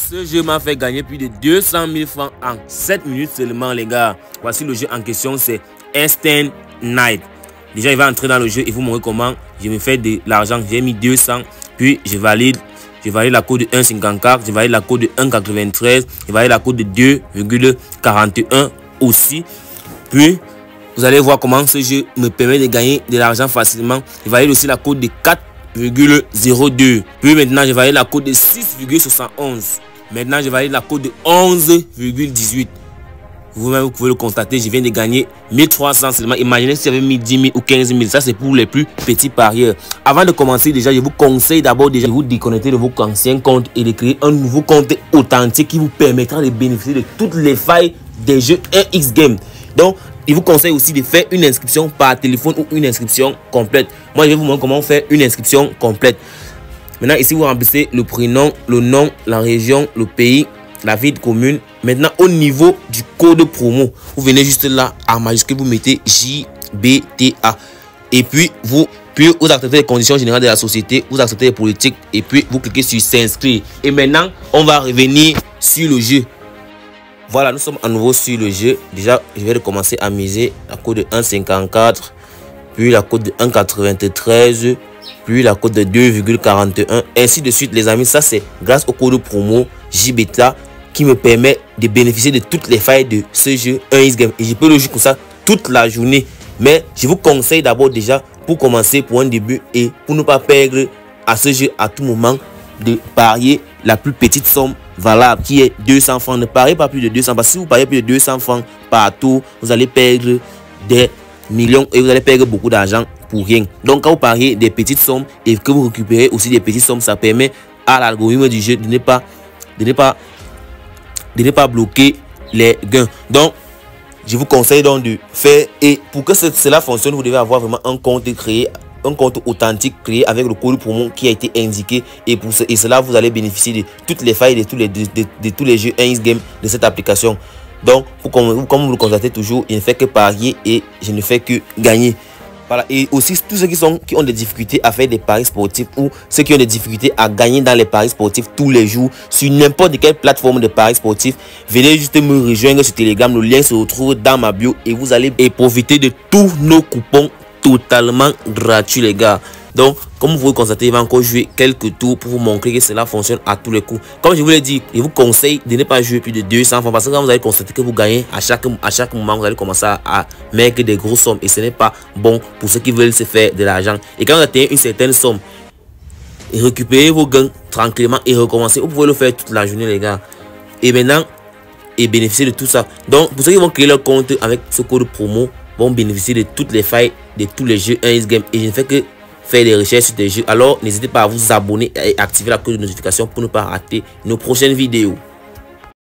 Ce jeu m'a fait gagner plus de 200 000 francs en 7 minutes seulement, les gars. Voici le jeu en question, c'est Instant Night. Déjà, il va entrer dans le jeu et vous montrer comment je me fais de l'argent. J'ai mis 200, puis je valide la code de 1,54, je valide la code de 1,93, je valide la code de 2,41 aussi. Puis, vous allez voir comment ce jeu me permet de gagner de l'argent facilement. Je valide aussi la code de 4,02. Puis maintenant, je valide la code de 6,71. Maintenant, je valide la code de 11,18. Vous-même, vous pouvez le constater, je viens de gagner 1300 seulement. Imaginez si j'avais mis 10 000 ou 15 000. Ça, c'est pour les plus petits parieurs. Avant de commencer, déjà, je vous conseille d'abord de vous déconnecter de vos anciens comptes et de créer un nouveau compte authentique qui vous permettra de bénéficier de toutes les failles des jeux 1x Game. Donc, il vous conseille aussi de faire une inscription par téléphone ou une inscription complète. Moi, je vais vous montrer comment faire une inscription complète. Maintenant, ici, vous remplissez le prénom, le nom, la région, le pays, la ville commune. Maintenant, au niveau du code promo, vous venez juste là, en majuscule, vous mettez JBTA. Et puis, vous acceptez les conditions générales de la société, vous acceptez les politiques, et puis vous cliquez sur s'inscrire. Et maintenant, on va revenir sur le jeu. Voilà, nous sommes à nouveau sur le jeu. Déjà, je vais commencer à miser la code de 1,54, puis la code de 1,93, puis la code de 2,41, ainsi de suite, les amis. Ça, c'est grâce au code promo JBTA qui me permet de bénéficier de toutes les failles de ce jeu 1x Game. Et je peux le jouer comme ça toute la journée. Mais je vous conseille d'abord déjà, pour commencer, pour un début et pour ne pas perdre à ce jeu à tout moment, de parier la plus petite somme valable qui est 200 francs. Ne pariez pas plus de 200, parce que si vous pariez plus de 200 francs par tour, vous allez perdre des millions et vous allez perdre beaucoup d'argent pour rien. Donc quand vous pariez des petites sommes et que vous récupérez aussi des petites sommes, ça permet à l'algorithme du jeu de ne pas bloquer les gains. Donc je vous conseille donc de faire, et pour que cela fonctionne, vous devez avoir vraiment un compte créé, un compte authentique créé avec le code promo qui a été indiqué, et pour cela vous allez bénéficier de toutes les failles de tous les jeux 1x Game de cette application. Donc comme vous le constatez toujours, il ne fait que parier et je ne fais que gagner. Voilà. Et aussi tous ceux qui ont des difficultés à faire des paris sportifs, ou ceux qui ont des difficultés à gagner dans les paris sportifs tous les jours sur n'importe quelle plateforme de paris sportifs, venez juste me rejoindre sur Telegram. Le lien se retrouve dans ma bio et vous allez profiter de tous nos coupons totalement gratuits, les gars. Donc comme vous pouvez constater, il va encore jouer quelques tours pour vous montrer que cela fonctionne à tous les coups. Comme je vous l'ai dit, je vous conseille de ne pas jouer plus de 200 francs, parce que quand vous allez constater que vous gagnez à chaque moment, vous allez commencer à mettre des grosses sommes et ce n'est pas bon pour ceux qui veulent se faire de l'argent. Et quand vous atteignez une certaine somme, récupérez vos gains tranquillement et recommencez. Vous pouvez le faire toute la journée, les gars. Et maintenant, bénéficier de tout ça. Donc pour ceux qui vont créer leur compte avec ce code promo, vont bénéficier de toutes les failles de tous les jeux 1x Game. Et je ne fais que faire des recherches sur des jeux. Alors n'hésitez pas à vous abonner et activer la cloche de notification pour ne pas rater nos prochaines vidéos.